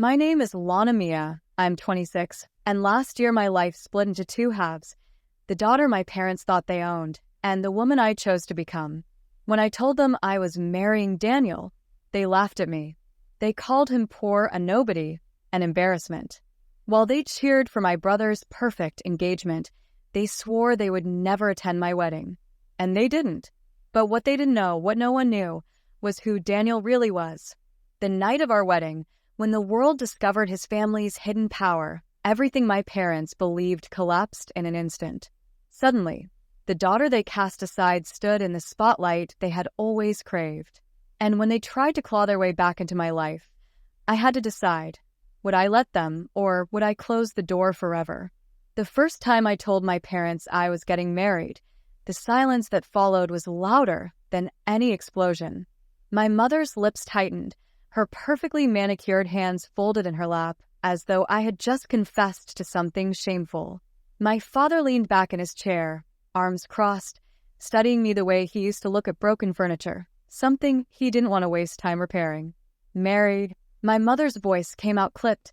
My name is Lana Mia. I'm 26, and last year my life split into two halves: the daughter my parents thought they owned, and the woman I chose to become. When I told them I was marrying Daniel, they laughed at me. They called him poor, a nobody, an embarrassment. While they cheered for my brother's perfect engagement, they swore they would never attend my wedding. And they didn't. But what they didn't know, what no one knew, was who Daniel really was. The night of our wedding, when the world discovered his family's hidden power, everything my parents believed collapsed in an instant. Suddenly, the daughter they cast aside stood in the spotlight they had always craved. And when they tried to claw their way back into my life, I had to decide, would I let them, or would I close the door forever? The first time I told my parents I was getting married, the silence that followed was louder than any explosion. My mother's lips tightened, her perfectly manicured hands folded in her lap, as though I had just confessed to something shameful. My father leaned back in his chair, arms crossed, studying me the way he used to look at broken furniture, something he didn't want to waste time repairing. Married. My mother's voice came out clipped,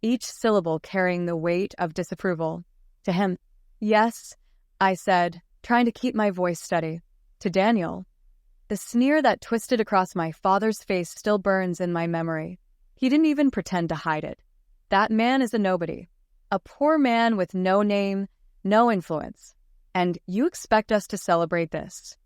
each syllable carrying the weight of disapproval. To him. Yes, I said, trying to keep my voice steady. To Daniel. The sneer that twisted across my father's face still burns in my memory. He didn't even pretend to hide it. That man is a nobody. A poor man with no name, no influence. And you expect us to celebrate this.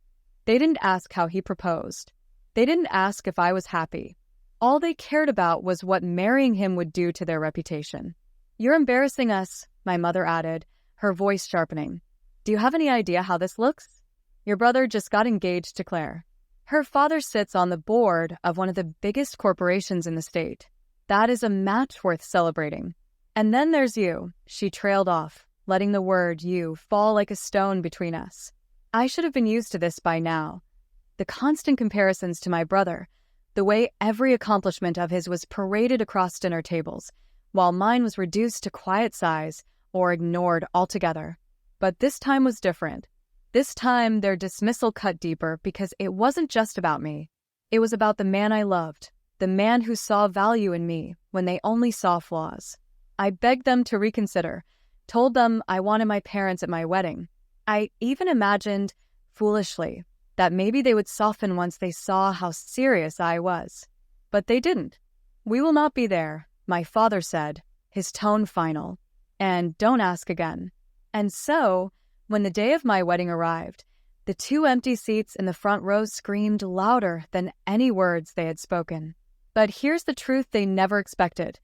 They didn't ask how he proposed. They didn't ask if I was happy. All they cared about was what marrying him would do to their reputation. You're embarrassing us, my mother added, her voice sharpening. Do you have any idea how this looks? Your brother just got engaged to Claire. Her father sits on the board of one of the biggest corporations in the state. That is a match worth celebrating. And then there's you, she trailed off, letting the word you fall like a stone between us. I should have been used to this by now. The constant comparisons to my brother, the way every accomplishment of his was paraded across dinner tables, while mine was reduced to quiet size or ignored altogether. But this time was different. This time, their dismissal cut deeper because it wasn't just about me. It was about the man I loved, the man who saw value in me when they only saw flaws. I begged them to reconsider, told them I wanted my parents at my wedding. I even imagined, foolishly, that maybe they would soften once they saw how serious I was. But they didn't. We will not be there, my father said, his tone final. And don't ask again. And so, when the day of my wedding arrived, the two empty seats in the front row screamed louder than any words they had spoken. But here's the truth they never expected.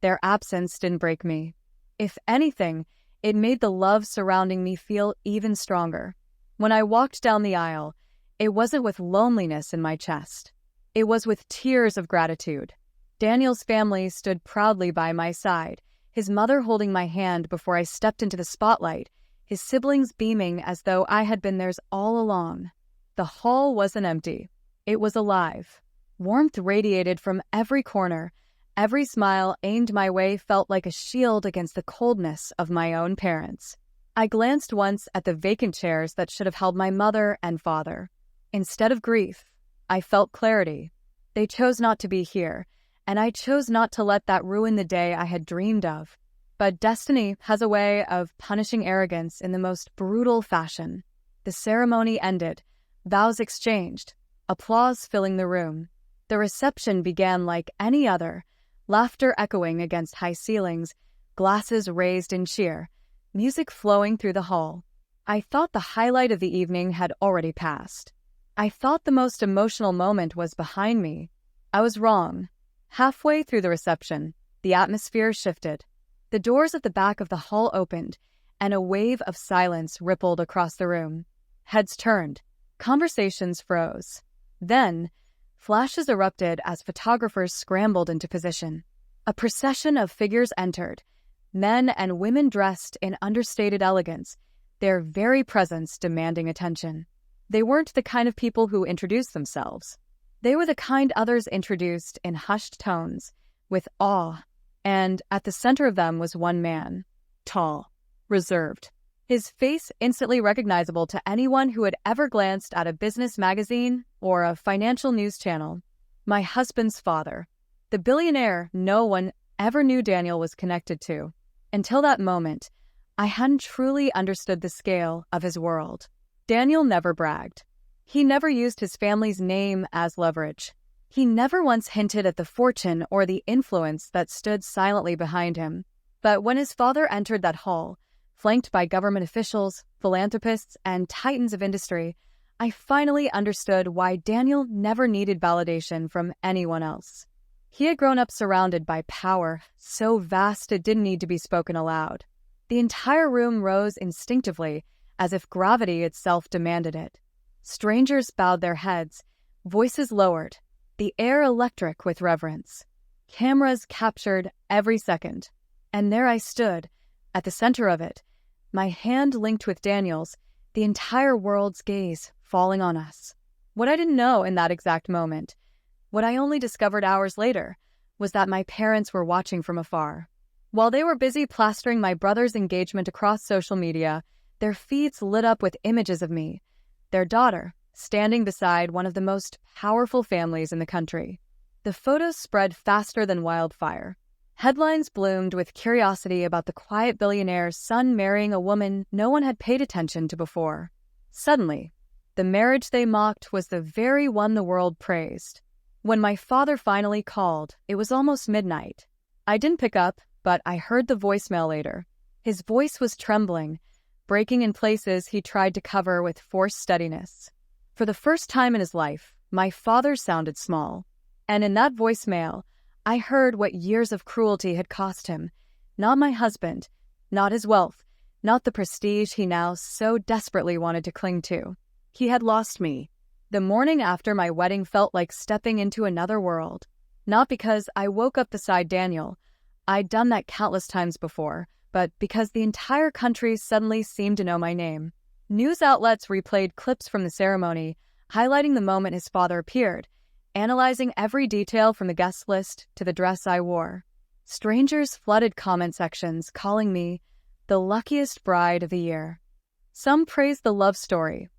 Their absence didn't break me. If anything, it made the love surrounding me feel even stronger. When I walked down the aisle, it wasn't with loneliness in my chest. It was with tears of gratitude. Daniel's family stood proudly by my side, his mother holding my hand before I stepped into the spotlight, his siblings beaming as though I had been theirs all along. The hall wasn't empty. It was alive. Warmth radiated from every corner. Every smile aimed my way felt like a shield against the coldness of my own parents. I glanced once at the vacant chairs that should have held my mother and father. Instead of grief, I felt clarity. They chose not to be here, and I chose not to let that ruin the day I had dreamed of. But destiny has a way of punishing arrogance in the most brutal fashion. The ceremony ended, vows exchanged, applause filling the room. The reception began like any other, laughter echoing against high ceilings, glasses raised in cheer, music flowing through the hall. I thought the highlight of the evening had already passed. I thought the most emotional moment was behind me. I was wrong. Halfway through the reception, the atmosphere shifted. The doors at the back of the hall opened, and a wave of silence rippled across the room. Heads turned. Conversations froze. Then, flashes erupted as photographers scrambled into position. A procession of figures entered, men and women dressed in understated elegance, their very presence demanding attention. They weren't the kind of people who introduced themselves. They were the kind others introduced in hushed tones, with awe. And at the center of them was one man, tall, reserved, his face instantly recognizable to anyone who had ever glanced at a business magazine or a financial news channel. My husband's father, the billionaire no one ever knew Daniel was connected to. Until that moment, I hadn't truly understood the scale of his world. Daniel never bragged. He never used his family's name as leverage. He never once hinted at the fortune or the influence that stood silently behind him. But when his father entered that hall, flanked by government officials, philanthropists, and titans of industry, I finally understood why Daniel never needed validation from anyone else. He had grown up surrounded by power so vast it didn't need to be spoken aloud. The entire room rose instinctively, as if gravity itself demanded it. Strangers bowed their heads, voices lowered, the air electric with reverence. Cameras captured every second, and there I stood, at the center of it, my hand linked with Daniel's, the entire world's gaze falling on us. What I didn't know in that exact moment, what I only discovered hours later, was that my parents were watching from afar. While they were busy plastering my brother's engagement across social media, their feeds lit up with images of me, their daughter, standing beside one of the most powerful families in the country. The photos spread faster than wildfire. Headlines bloomed with curiosity about the quiet billionaire's son marrying a woman no one had paid attention to before. Suddenly, the marriage they mocked was the very one the world praised. When my father finally called, it was almost midnight. I didn't pick up, but I heard the voicemail later. His voice was trembling, breaking in places he tried to cover with forced steadiness. For the first time in his life, my father sounded small. And in that voicemail, I heard what years of cruelty had cost him. Not my husband, not his wealth, not the prestige he now so desperately wanted to cling to. He had lost me. The morning after my wedding felt like stepping into another world. Not because I woke up beside Daniel. I'd done that countless times before, but because the entire country suddenly seemed to know my name. News outlets replayed clips from the ceremony, highlighting the moment his father appeared, analyzing every detail from the guest list to the dress I wore. Strangers flooded comment sections, calling me the luckiest bride of the year. Some praised the love story.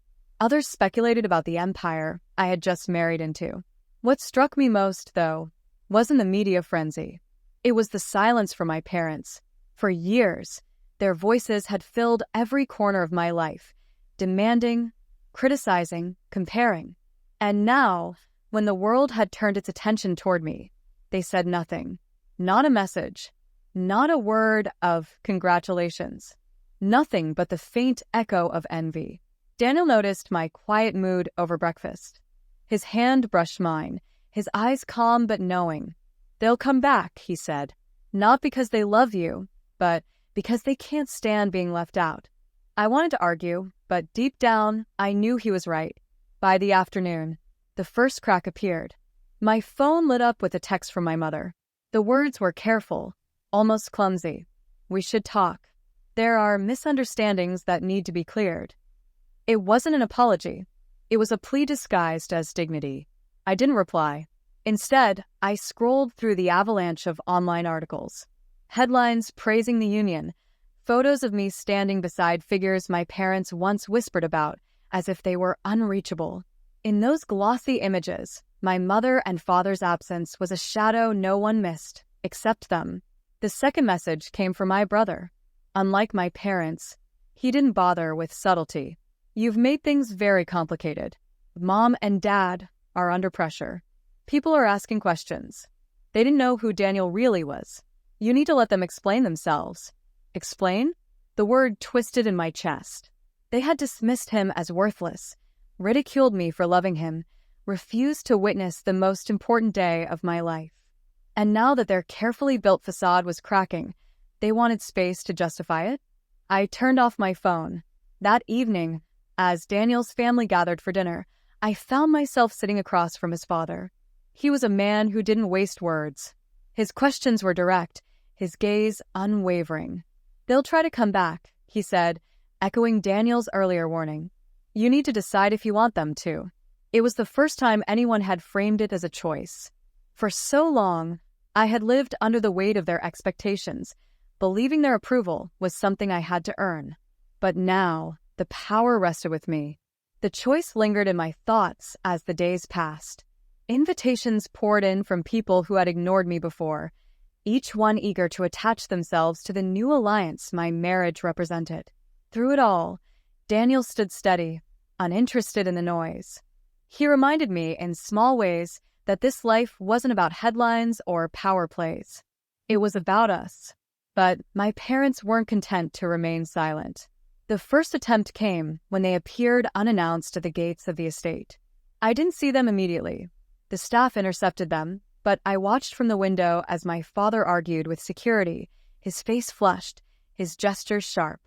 Others speculated about the empire I had just married into. What struck me most, though, wasn't the media frenzy. It was the silence from my parents. For years, their voices had filled every corner of my life, demanding, criticizing, comparing. And now, when the world had turned its attention toward me, they said nothing. Not a message. Not a word of congratulations. Nothing but the faint echo of envy. Daniel noticed my quiet mood over breakfast. His hand brushed mine, his eyes calm but knowing. "They'll come back," he said. "Not because they love you, but because they can't stand being left out." I wanted to argue, but deep down, I knew he was right. By the afternoon, the first crack appeared. My phone lit up with a text from my mother. The words were careful, almost clumsy. "We should talk. There are misunderstandings that need to be cleared." It wasn't an apology. It was a plea disguised as dignity. I didn't reply. Instead, I scrolled through the avalanche of online articles. Headlines praising the union, photos of me standing beside figures my parents once whispered about as if they were unreachable. In those glossy images, my mother and father's absence was a shadow no one missed, except them. The second message came from my brother. Unlike my parents, he didn't bother with subtlety. "You've made things very complicated. Mom and Dad are under pressure. People are asking questions. They didn't know who Daniel really was. You need to let them explain themselves." Explain? The word twisted in my chest. They had dismissed him as worthless, ridiculed me for loving him, refused to witness the most important day of my life. And now that their carefully built facade was cracking, they wanted space to justify it. I turned off my phone. That evening, as Daniel's family gathered for dinner, I found myself sitting across from his father. He was a man who didn't waste words. His questions were direct, his gaze unwavering. "They'll try to come back," he said, echoing Daniel's earlier warning. "You need to decide if you want them to." It was the first time anyone had framed it as a choice. For so long, I had lived under the weight of their expectations, believing their approval was something I had to earn. But now, the power rested with me. The choice lingered in my thoughts as the days passed. Invitations poured in from people who had ignored me before. each one eager to attach themselves to the new alliance my marriage represented. Through it all, Daniel stood steady, uninterested in the noise. He reminded me in small ways that this life wasn't about headlines or power plays. It was about us. But my parents weren't content to remain silent. The first attempt came when they appeared unannounced at the gates of the estate. I didn't see them immediately. The staff intercepted them, but I watched from the window as my father argued with security, his face flushed, his gestures sharp.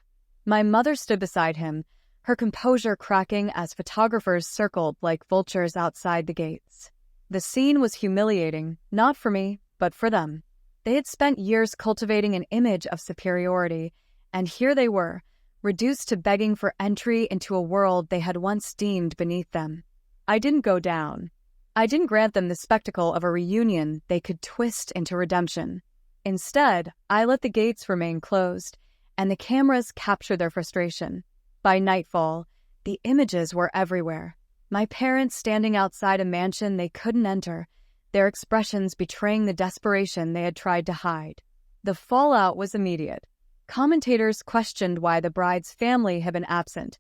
My mother stood beside him, her composure cracking as photographers circled like vultures outside the gates. The scene was humiliating, not for me, but for them. They had spent years cultivating an image of superiority, and here they were, reduced to begging for entry into a world they had once deemed beneath them. I didn't go down. I didn't grant them the spectacle of a reunion they could twist into redemption. Instead, I let the gates remain closed, and the cameras capture their frustration. By nightfall, the images were everywhere. My parents standing outside a mansion they couldn't enter, their expressions betraying the desperation they had tried to hide. The fallout was immediate. Commentators questioned why the bride's family had been absent,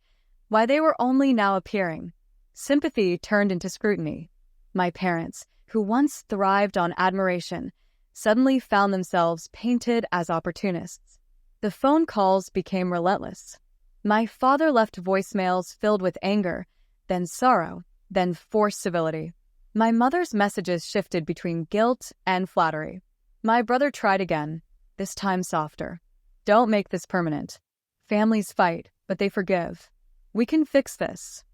why they were only now appearing. Sympathy turned into scrutiny. My parents, who once thrived on admiration, suddenly found themselves painted as opportunists. The phone calls became relentless. My father left voicemails filled with anger, then sorrow, then forced civility. My mother's messages shifted between guilt and flattery. My brother tried again, this time softer. Don't make this permanent. Families fight, but they forgive. We can fix this.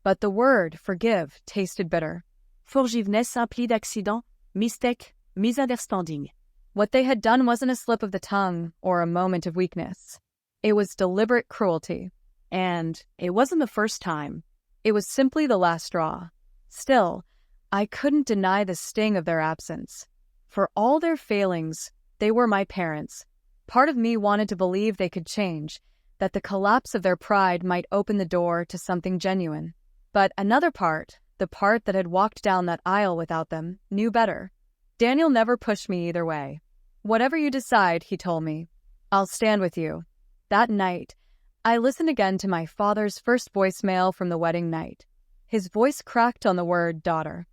But the word forgive tasted bitter. Forgiveness s'emplit d'accidents, mistake, misunderstanding. What they had done wasn't a slip of the tongue or a moment of weakness. It was deliberate cruelty. And it wasn't the first time. It was simply the last straw. Still, I couldn't deny the sting of their absence. For all their failings, they were my parents. Part of me wanted to believe they could change, that the collapse of their pride might open the door to something genuine. But another part, the part that had walked down that aisle without them, knew better. Daniel never pushed me either way. Whatever you decide, he told me, I'll stand with you. That night, I listened again to my father's first voicemail from the wedding night. His voice cracked on the word daughter.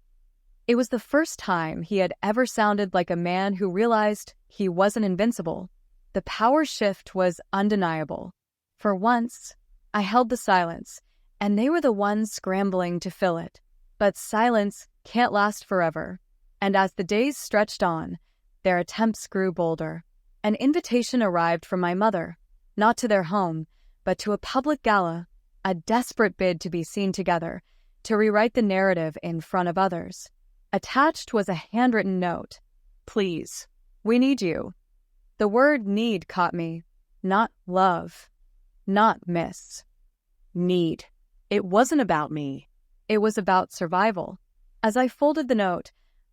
It was the first time he had ever sounded like a man who realized he wasn't invincible. The power shift was undeniable. For once, I held the silence, and they were the ones scrambling to fill it. But silence can't last forever. And as the days stretched on, their attempts grew bolder. An invitation arrived from my mother, not to their home, but to a public gala, a desperate bid to be seen together, to rewrite the narrative in front of others. Attached was a handwritten note. Please, we need you. The word need caught me, not love, not miss. Need. It wasn't about me. It was about survival. As I folded the note,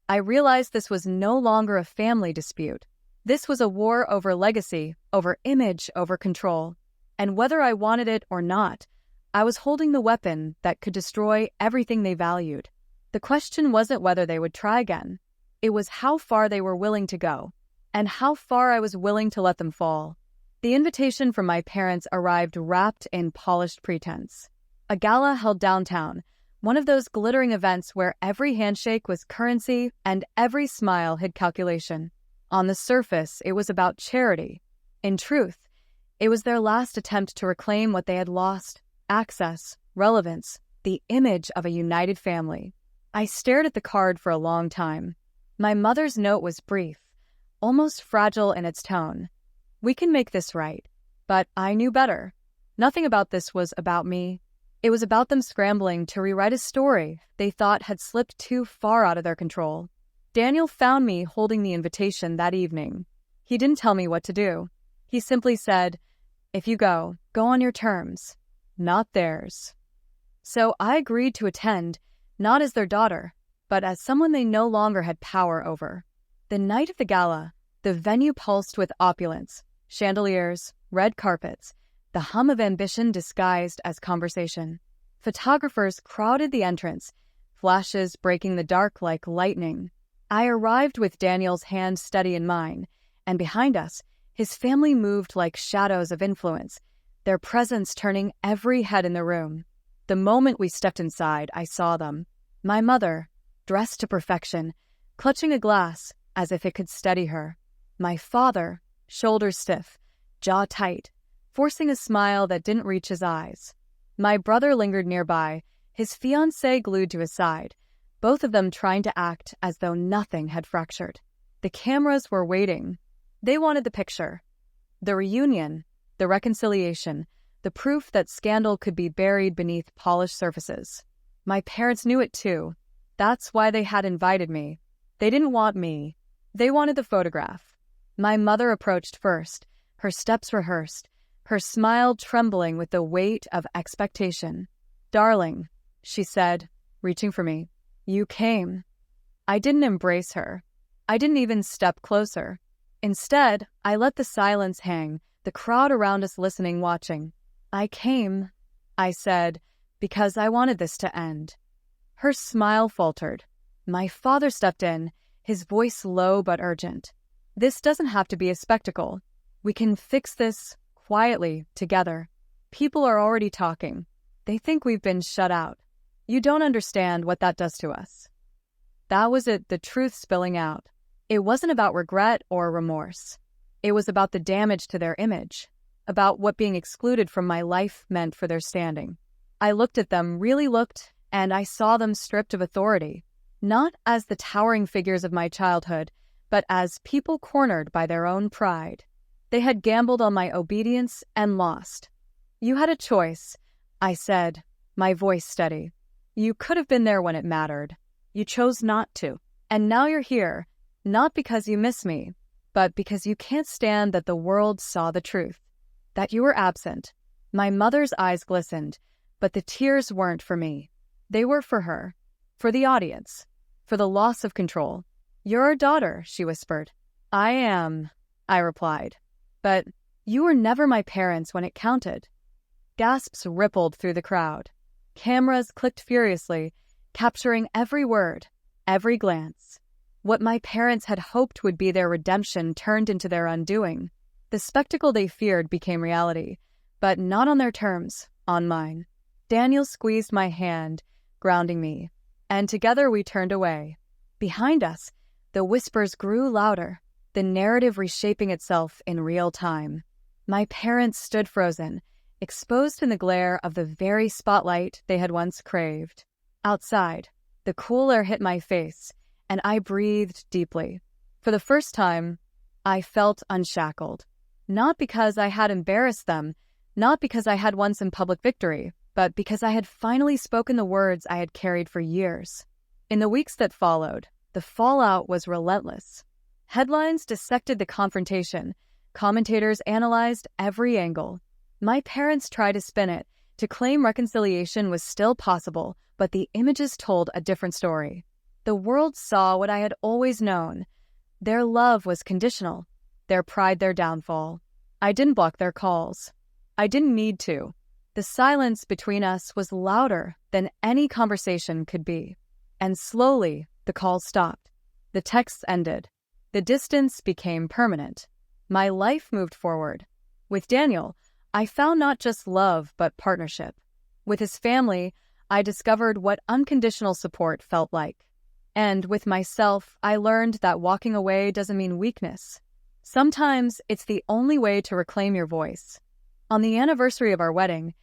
I realized this was no longer a family dispute. This was a war over legacy, over image, over control. And whether I wanted it or not, I was holding the weapon that could destroy everything they valued. The question wasn't whether they would try again. It was how far they were willing to go, and how far I was willing to let them fall. The invitation from my parents arrived wrapped in polished pretense. A gala held downtown, one of those glittering events where every handshake was currency and every smile hid calculation. On the surface, it was about charity. In truth, it was their last attempt to reclaim what they had lost: access, relevance, the image of a united family. I stared at the card for a long time. My mother's note was brief, almost fragile in its tone. We can make this right. But I knew better. Nothing about this was about me. It was about them scrambling to rewrite a story they thought had slipped too far out of their control. Daniel found me holding the invitation that evening. He didn't tell me what to do. He simply said, if you go on your terms, not theirs. So I agreed to attend, not as their daughter, but as someone they no longer had power over. The night of the gala, the venue pulsed with opulence, chandeliers, red carpets, the hum of ambition disguised as conversation. Photographers crowded the entrance, flashes breaking the dark like lightning. I arrived with Daniel's hand steady in mine, and behind us, his family moved like shadows of influence, their presence turning every head in the room. The moment we stepped inside, I saw them. My mother, dressed to perfection, clutching a glass as if it could steady her. My father, shoulders stiff, jaw tight, forcing a smile that didn't reach his eyes. My brother lingered nearby, his fiancée glued to his side, both of them trying to act as though nothing had fractured. The cameras were waiting. They wanted the picture. The reunion, the reconciliation, the proof that scandal could be buried beneath polished surfaces. My parents knew it too. That's why they had invited me. They didn't want me. They wanted the photograph. My mother approached first, her steps rehearsed, her smile trembling with the weight of expectation. "Darling," she said, reaching for me. "You came." I didn't embrace her. I didn't even step closer. Instead, I let the silence hang, the crowd around us listening, watching. "I came," I said, "because I wanted this to end." Her smile faltered. My father stepped in, his voice low but urgent. "This doesn't have to be a spectacle. We can fix this quietly, together. People are already talking. They think we've been shut out. You don't understand what that does to us." That was it, the truth spilling out. It wasn't about regret or remorse. It was about the damage to their image, about what being excluded from my life meant for their standing. I looked at them, really looked, and I saw them stripped of authority, not as the towering figures of my childhood, but as people cornered by their own pride. They had gambled on my obedience and lost. "You had a choice," I said, my voice steady. "You could have been there when it mattered. You chose not to. And now you're here, not because you miss me, but because you can't stand that the world saw the truth, that you were absent." My mother's eyes glistened, but the tears weren't for me. They were for her, for the audience, for the loss of control. "You're our daughter," she whispered. "I am," I replied. "But you were never my parents when it counted." Gasps rippled through the crowd. Cameras clicked furiously, capturing every word, every glance. What my parents had hoped would be their redemption turned into their undoing. The spectacle they feared became reality, but not on their terms, on mine. Daniel squeezed my hand, grounding me, and together we turned away. Behind us, the whispers grew louder, the narrative reshaping itself in real time. My parents stood frozen, exposed in the glare of the very spotlight they had once craved. Outside, the cool air hit my face, and I breathed deeply. For the first time, I felt unshackled. Not because I had embarrassed them, not because I had won some public victory, but because I had finally spoken the words I had carried for years. In the weeks that followed, the fallout was relentless. Headlines dissected the confrontation. Commentators analyzed every angle. My parents tried to spin it, to claim reconciliation was still possible, but the images told a different story. The world saw what I had always known. Their love was conditional, their pride their downfall. I didn't block their calls. I didn't need to. The silence between us was louder than any conversation could be. And slowly, the calls stopped. The texts ended. The distance became permanent. My life moved forward. With Daniel, I found not just love, but partnership. With his family, I discovered what unconditional support felt like. And with myself, I learned that walking away doesn't mean weakness. Sometimes it's the only way to reclaim your voice. On the anniversary of our wedding,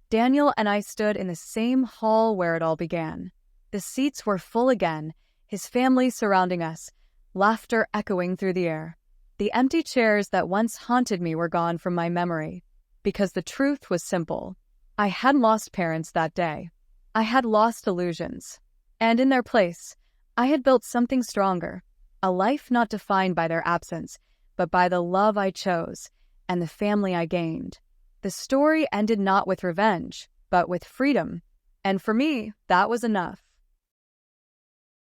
Daniel and I stood in the same hall where it all began. The seats were full again, his family surrounding us, laughter echoing through the air. The empty chairs that once haunted me were gone from my memory, because the truth was simple. I hadn't lost parents that day. I had lost illusions. And in their place, I had built something stronger, a life not defined by their absence, but by the love I chose and the family I gained. The story ended not with revenge, but with freedom. And for me, that was enough.